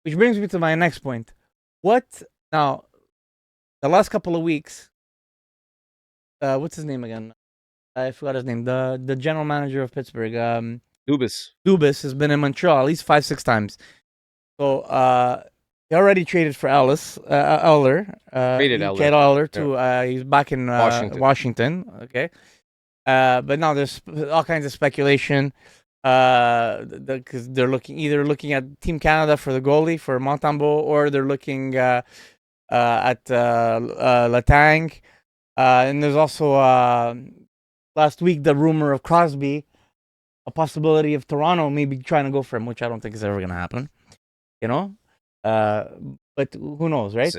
Which brings me to my next point. What now? The last couple of weeks, what's his name again? I forgot his name. The general manager of Pittsburgh, Dubas. Dubas, has been in Montreal at least 5-6 times. So he already traded for Eller. Traded He Eller. traded Eller to he's back in Washington. Washington. Okay. But now there's all kinds of speculation. Because they're looking at Team Canada for the goalie for Montembeault, or they're looking at Letang. And there's also last week the rumor of Crosby, a possibility of Toronto maybe trying to go for him, which I don't think is ever going to happen. You know, but who knows, right?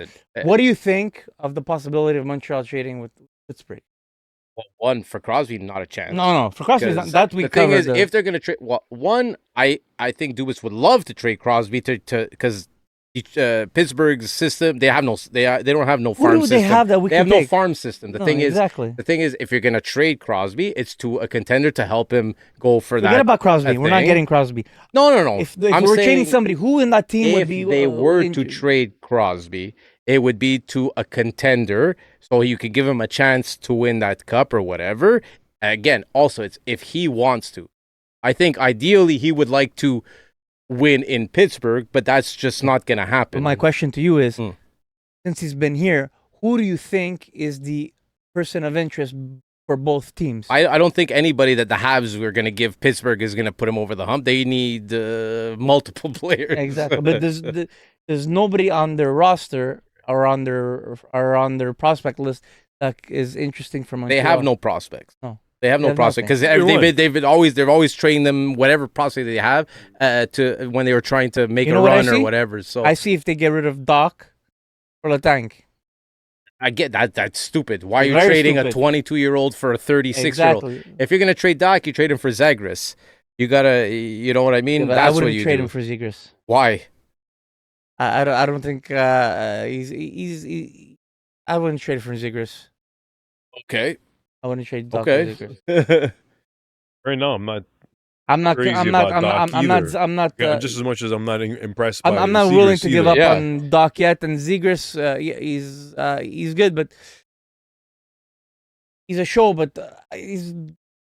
What do you think of the possibility of Montreal trading with Pittsburgh? Well, one, for Crosby, not a chance. No, for Crosby, that we the thing is, covered. if they're going to trade, well, one, I think Dubas would love to trade Crosby to because Pittsburgh's system, they don't have no farm system. They have that we They can have no pick? farm system. The thing is, if you're going to trade Crosby, it's to a contender to help him go for that. Forget about Crosby. We're not getting Crosby. No. If we're trading somebody, who in that team would be? If they were to trade Crosby, it would be to a contender, so you could give him a chance to win that cup or whatever. Again, also, it's if he wants to. I think ideally he would like to win in Pittsburgh, but that's just not going to happen. But my question to you is, since he's been here, who do you think is the person of interest for both teams? I don't think anybody that the Habs were going to give Pittsburgh is going to put him over the hump. They need multiple players. Exactly, but there's nobody on their roster or on their prospect list that is interesting for Montreal. They have no prospects. No. They have no prospect because they've always trained them whatever prospect they have to when they were trying to make a run or whatever. So I see if they get rid of Doc or Letang. I get that. That's stupid. Why are you trading a 22-year-old for a 36-year-old? Exactly. If you're gonna trade Doc, you trade him for Zagris. You gotta, you know what I mean? Yeah, that's I wouldn't what you trade do. him for Zegras. Why? I don't think I wouldn't trade for Zegras. Okay. I wouldn't trade Doc for Zegras. Right now, I'm not. I'm not just as much as I'm not impressed. I'm not willing to give up on Doc yet. And Zegras, he's good, but he's a show. But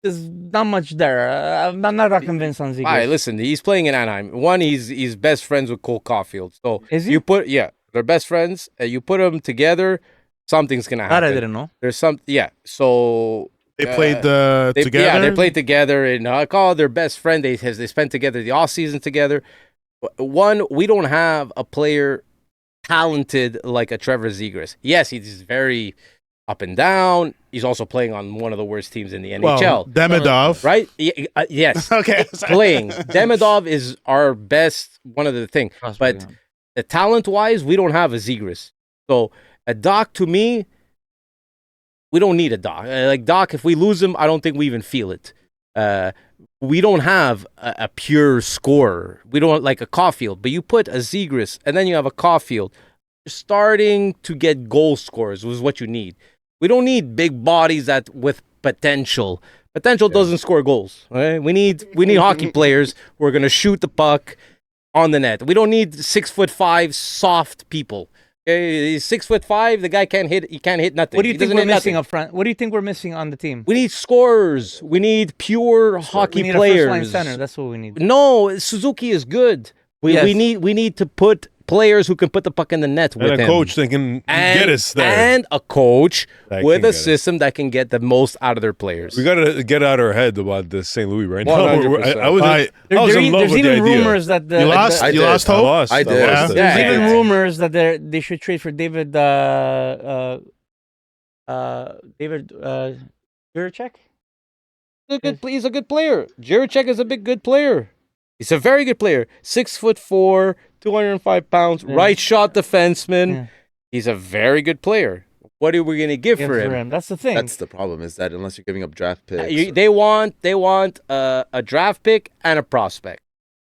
there's not much there. I'm not that convinced on Zegras. All right, listen, he's playing in Anaheim. One, he's best friends with Cole Caulfield. So is he? They're best friends. You put them together, something's gonna happen. That I didn't know. There's so. They played together? Yeah, they played together, and they're best friend. They spent together the off season together. One, we don't have a player talented like a Trevor Zegras. Yes, he's very up and down. He's also playing on one of the worst teams in the NHL. Well, Demidov. Right? Yes. Okay. Playing. Demidov is our best, one of the things. But the talent-wise, we don't have a Zegras. So a Doc, to me, we don't need a Doc. Like Doc, if we lose him, I don't think we even feel it. We don't have a pure scorer. We don't like a Caulfield. But you put a Zegras, and then you have a Caulfield. You're starting to get goal scorers, was what you need. We don't need big bodies with potential. Potential doesn't score goals. Right? We need hockey players who are going to shoot the puck on the net. We don't need 6'5" soft people. He's 6'5". The guy can't hit. He can't hit nothing. What do you think we're missing up front? What do you think we're missing on the team? We need scorers. We need pure hockey players. A first-line center. That's what we need. No, Suzuki is good. We need to put players who can put the puck in the net with him. And a coach that can get us there. And a coach with a system that can get the most out of their players. We got to get out our head about the St. Louis right now. 100%. I was in love with the idea. There's even rumors that you lost hope? I did. There's even rumors that they should trade for David Jiricek. He's a good player. Jiricek is a good player. He's a very good player. 6'4", 205 pounds, right shot defenseman. Yeah. He's a very good player. What are we going to give for him? That's the thing. That's the problem, is that unless you're giving up draft picks. They want a draft pick and a prospect.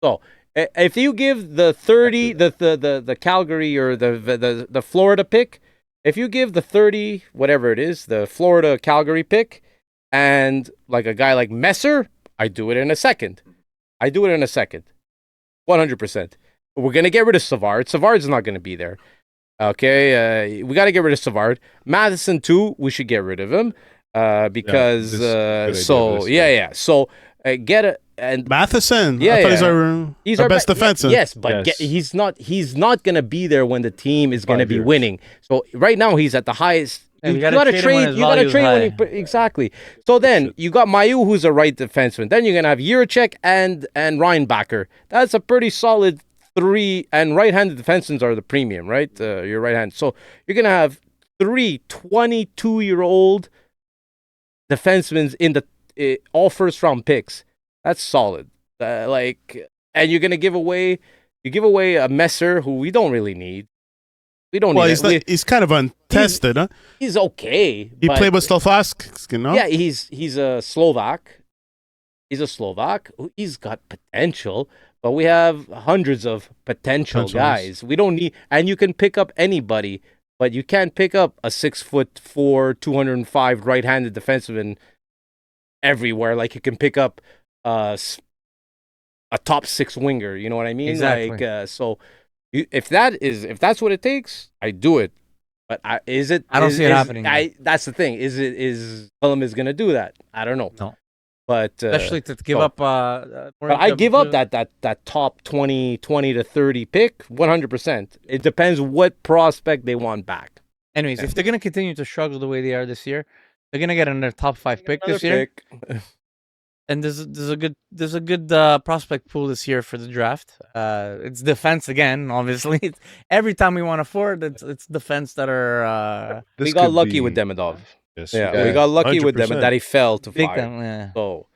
So if you give the 30, the Calgary or the Florida pick, if you give the 30, whatever it is, the Florida Calgary pick, and like a guy like Messer, I do it in a second. 100%. We're gonna get rid of Savard. Savard's not gonna be there. Okay, we got to get rid of Savard. Matheson too. We should get rid of him because So get a and Matheson. Yeah, I thought he's our best defenseman. Yes, but he's not. He's not gonna be there when the team is gonna be winning. So right now he's at the highest. You gotta trade. You gotta trade when exactly. So then you got Mayu, who's a right defenseman. Then you're gonna have Juracek and Reinbacher. That's a pretty solid 3, and right-handed defensemen are the premium, right? Your right hand. So you're gonna have 3 22-year-old defensemen in the all first-round picks. That's solid. And you're gonna give away a Messer who we don't really need. We don't. Well, he's kind of untested, huh? He's okay. He played with Slovak, no? Yeah, he's a Slovak. He's a Slovak. He's got potential, but we have hundreds of potential guys. We don't need, and you can pick up anybody, but you can't pick up a 6'4", 205 right-handed defenseman everywhere. Like you can pick up a top 6 winger. You know what I mean? Exactly. If that's what it takes, I do it. But I don't see it happening. That's the thing. Is Columbus going to do that? I don't know. No. But especially to give up. But I give up that top 20 to 30 pick 100%. It depends what prospect they want back. Anyways, if they're going to continue to struggle the way they are this year, they're going to get another top 5 pick this year. And there's a good prospect pool this year for the draft. It's defense again, obviously. Every time we want to forward, it's defense that are. We got lucky with Demidov. Yes, we got lucky with them, and that he fell to Big 5. time, yeah. So